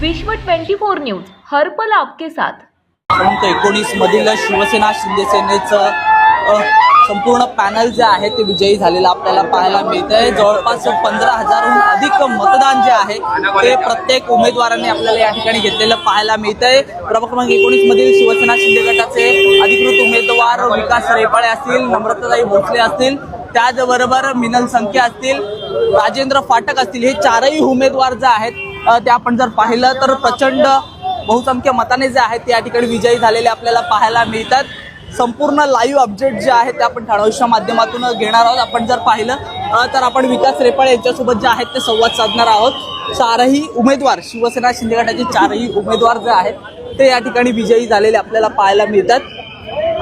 विश्व 24 न्यूज हर पल आपके साथ। क्रमांक 19 मधील शिवसेना शिंदे सेनेचं संपूर्ण पॅनल जे आहे ते विजयी झालेलं आपल्याला पाहायला मिळतंय। जवळपास 15,000हून अधिक मतदान जे आहे ते प्रत्येक उमेदवारांनी आपल्याला या ठिकाणी घेतलेलं पाहायला मिळतंय। प्रभाग क्रमांक 19 मधील शिवसेना शिंदे गटाचे अधिकृत उमेदवार विकास रेपाळे असतील, नम्रताताई भोसले असतील, त्याचबरोबर मिनल संख्या असतील, राजेंद्र फाटक असतील, हे चारही उमेदवार जे आहेत ते आपण जर पाहिलं तर प्रचंड बहुसंख्य मताने जे आहेत ते या ठिकाणी विजयी झालेले आपल्याला पाहायला मिळतात। संपूर्ण लाईव्ह अपडेट जे आहे ते आपण ठाण्याच्या माध्यमातून घेणार आहोत। आपण जर पाहिलं तर आपण विकास रेपाळे यांच्यासोबत जे आहेत ते संवाद साधणार आहोत। चारही उमेदवार शिवसेना शिंदे गटाचे चारही उमेदवार जे आहेत ते या ठिकाणी विजयी झालेले आपल्याला पाहायला मिळतात।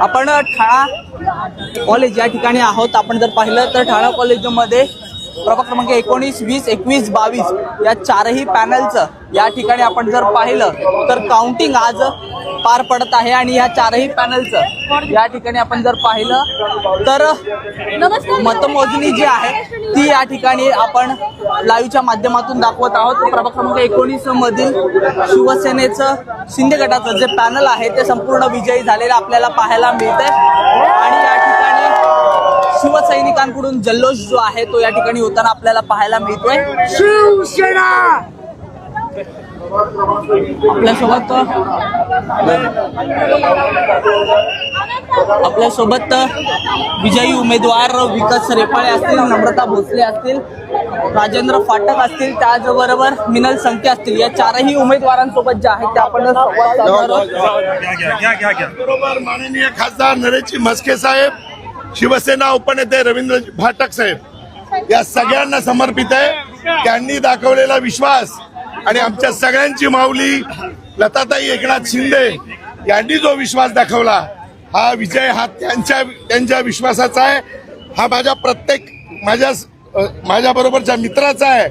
आपण ठाणा कॉलेज या ठिकाणी आहोत। आपण जर पाहिलं तर ठाणा कॉलेजमध्ये प्रभाग क्रमांक 19, 20, 21, 22 या चारही पॅनलचं या ठिकाणी आपण जर पाहिलं तर काउंटिंग आज पार पडत आहे आणि या चारही पॅनलचं या ठिकाणी आपण जर पाहिलं तर मतमोजणी जी आहे ती या ठिकाणी आपण लाईव्हच्या माध्यमातून दाखवत आहोत। प्रभाग क्रमांक 19 मधील शिवसेनेचं शिंदे गटाचं जे पॅनल आहे ते संपूर्ण विजयी झालेलं आपल्याला पाहायला मिळतंय आणि या ठिकाणी शिवसैनिकांकडून जल्लोष जो आहे तो या ठिकाणी होताना आपल्याला पाहायला मिळतोय। शिवसेना आपल्यासोबत विजयी उमेदवार विकास रेपाळे असतील, नम्रता भोसले असतील, राजेंद्र फाटक असतील, त्याचबरोबर मिनल संख्या असतील, या चारही उमेदवारांसोबत जे आहेत ते आपण संवाद साधणार आहोत। बरोबर माननीय खासदार नरेशजी म्हस्के साहेब, शिवसेना उपनेते रवींद्र फाटक साहेब या सगळ्यांना समर्पित आहे। त्यांनी दाखवलेला विश्वास आणि आमच्या सगळ्यांची माऊली लताताई एकनाथ शिंदे यांनी जो विश्वास दाखवला, हा विजय हा त्यांच्या विश्वासाचा आहे। हा माझ्या बरोबरच्या मित्राचा आहे।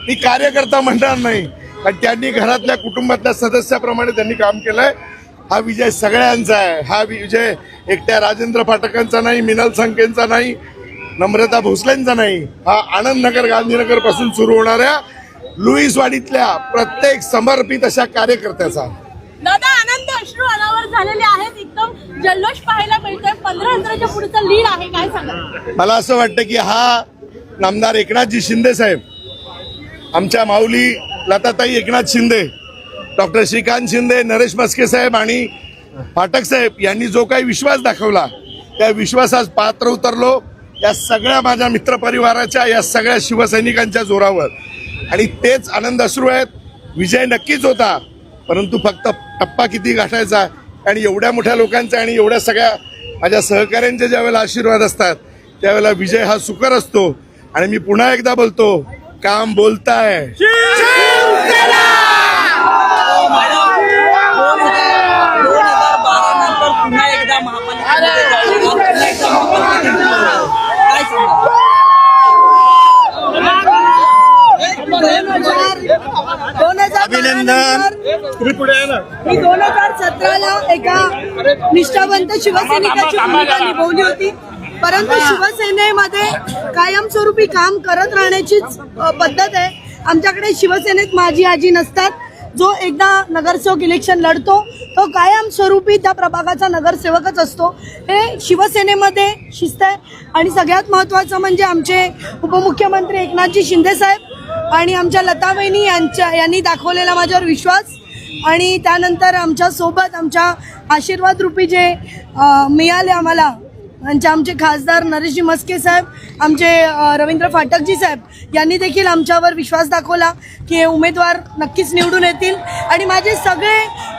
मी कार्यकर्ता म्हणणार नाही, पण त्यांनी घरातल्या कुटुंबातल्या सदस्याप्रमाणे त्यांनी काम केलंय। हा विजय सगळ्यांचा आहे। हा विजय एकट्या राजेंद्र फाटकांचा नाही, मिनल संख्येंचा नाही, नम्रता भोसलेंचा नाही, हा आनंदनगर गांधीनगर पासून सुरू होणाऱ्या लुईसवाडीतल्या प्रत्येक समर्पित अशा कार्यकर्त्याचा। दादा, आनंद अश्रू अनावर झालेले आहेत, एकदम जल्लोष पाहायला मिळतोय। 15,000च्या पुढचं लीड आहे, काय सांगा? मला असं वाटतं की हा नामदार एकनाथजी शिंदे साहेब, आमच्या माऊली लताताई एकनाथ शिंदे, डॉक्टर श्रीकांत शिंदे, नरेश म्हस्के साहेब आणि फाटक साहेब यांनी जो काही विश्वास दाखवला, त्या विश्वासास पात्र उतरलो या सगळ्या माझ्या मित्रपरिवाराच्या, या सगळ्या शिवसैनिकांच्या जोरावर, आणि तेच आनंद अश्रू आहेत। विजय नक्कीच होता, परंतु फक्त टप्पा किती गाठायचा आणि एवढ्या मोठ्या लोकांचा आणि एवढ्या सगळ्या माझ्या सहकाऱ्यांचे ज्यावेळेला आशीर्वाद असतात त्यावेळेला विजय हा सुकर असतो। आणि मी पुन्हा एकदा बोलतो, काम बोलताय। 2012 नंतर पुन्हा एकदा अभिनंदन। 2017ला एका निष्ठावंत शिवसैनिकाची भूमिका निभावली होती, परंतु शिवसेनेमध्ये कायमस्वरूपी काम करत राहण्याचीच पद्धत आहे। आमच्याकडे शिवसेनेत माझी आजी नसतात। जो एकदा नगरसेवक इलेक्शन लढतो तो कायमस्वरूपी त्या प्रभागाचा नगरसेवकच असतो। हे शिवसेनेमध्ये शिस्त आहे। आणि सगळ्यात महत्त्वाचं म्हणजे आमचे उपमुख्यमंत्री एकनाथजी शिंदे साहेब आणि आमच्या लताबहिणी यांनी दाखवलेला माझ्यावर विश्वास, आणि त्यानंतर आमच्या सोबत आमच्या आशीर्वाद रूपी जे मिळाले आम्हाला आमचे खासदार नरेशजी म्हस्के साहेब, आमचे रवींद्र फाटकजी साहेब यांनी देखील आमच्यावर विश्वास दाखवला की हे उमेदवार नक्कीच निवडून येतील। आणि माझे सगळे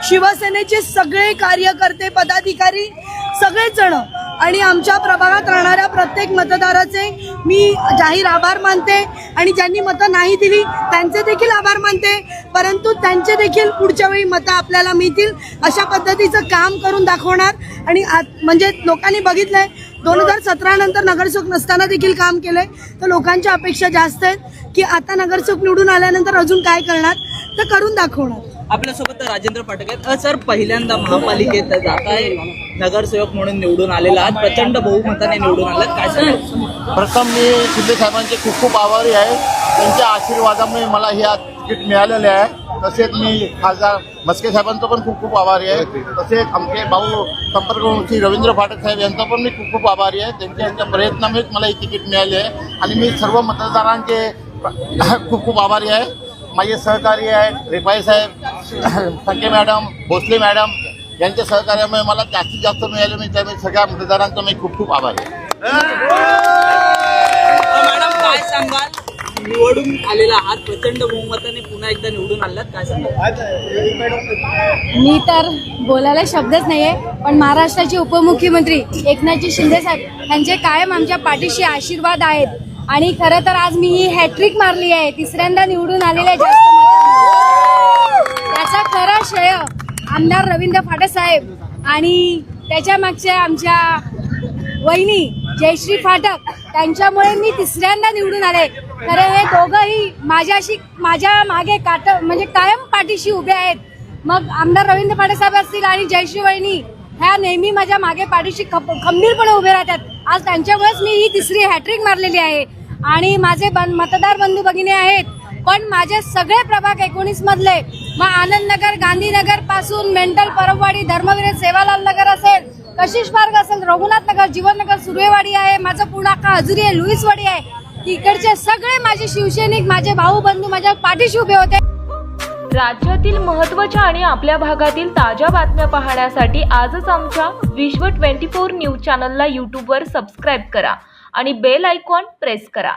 शिवसेनेचे सगळे कार्यकर्ते, पदाधिकारी, सगळेच जण आणि आमच्या प्रभागात राहणाऱ्या प्रत्येक मतदाराचे मी जाहीर आभार मानते, आणि ज्यांनी मतं नाही दिली त्यांचे देखील आभार मानते, परंतु त्यांचे देखील पुढच्या वेळी मतं आपल्याला मिळतील अशा पद्धतीचं काम करून दाखवणार। आणि म्हणजे लोकांनी बघितलंय 2017 नंतर नगरसेवक नसताना देखील काम केलंय, तर लोकांच्या अपेक्षा जास्त आहेत की आता नगरसेवक निवडून आल्यानंतर अजून काय करणार, तर करून दाखवणार। आपल्यासोबत राजेंद्र फाटक आहेत। सर, पहिल्यांदा महापालिकेत जात आहे, नगरसेवक म्हणून निवडून आलेला आहात, प्रचंड बहुमताने निवडून आलात, काय सांगाल? प्रथम मी शिंदे साहेबांचे खूप खूप आभारी आहे। त्यांच्या आशीर्वादामुळे मला हे आज तिकीट मिळालेले आहे। तसेच मी खासदार मस्के साहेबांचा पण खूप खूप आभारी आहे. तसेच आमचे भाऊ संपर्कमंत्री रवींद्र फाटक साहेब यांचा पण मी खूप खूप आभारी आहे. त्यांच्या प्रयत्नामुळेच मला ही तिकीट मिळाली आहे आणि मी सर्व मतदारांचे खूप खूप आभारी आहे. माझे सहकारी आहेत रिपाई साहेब, संके मॅडम, भोसले मॅडम यांच्या सहकार्यामुळे मला जास्तीत जास्त मिळाले. मी त्यामुळे सगळ्या मतदारांचा मी खूप खूप आभारी आहे. मॅडम काय सांगाल, निवडून आलेला आहात, प्रचंड बहुमताने पुन्हा एकदा निवडून आलात, काय सांगाल? मी तर बोलायला शब्दच नाहीये, पण महाराष्ट्राचे उपमुख्यमंत्री एकनाथजी शिंदे साहेब यांचे कायम आमच्या पाठीशी आशीर्वाद आहेत आणि खरं तर आज मी ही हॅट्रिक मारली आहे, तिसऱ्यांदा निवडून आलेल्या जास्त मतांनी. याचा खरा श्रेय आमदार रवींद्र फाटक साहेब आणि त्याच्या मागच्या आमच्या वहिनी जयश्री फाटक त्यांच्यामुळे मी तिसऱ्यांदा निवडून आले. खरं हे दोघंही माझ्या मागे म्हणजे कायम पाठीशी उभे आहेत. मग आमदार रवींद्र फाटक साहेब असतील आणि जयश्री वहिनी ह्या नेहमी माझ्या मागे पाठीशी खंबीरपणे उभे राहतात. आज त्यांच्यामुळेच मी ही तिसरी हॅट्रिक मारलेली आहे आणि माझे मतदार बंधू भगिनी आहेत. पण माझे सगळे प्रभाग 19 मधले, मग आनंदनगर, गांधीनगर पासून मेंटल, परबवाडी, धर्मवीर, सेवालाल नगर असेल, कशिश पार्क असेल, रघुनाथ नगर, जीवननगर, सुर्वेवाडी आहे, माझं पूर्ण अख्खा हजुरी आहे, लुईसवाडी आहे, इकडचे सगळे माझे शिवसैनिक, माझे भाऊ बंधू माझ्या पाठीशी उभे होते. राज्यातील महत्त्वाच्या आणि आपल्या भागातील ताज्या बातम्या पाहण्यासाठी आजच आमच्या विश्व 24 न्यूज चॅनलला यूट्यूबवर सबस्क्राईब करा आणि बेल आयकॉन प्रेस करा.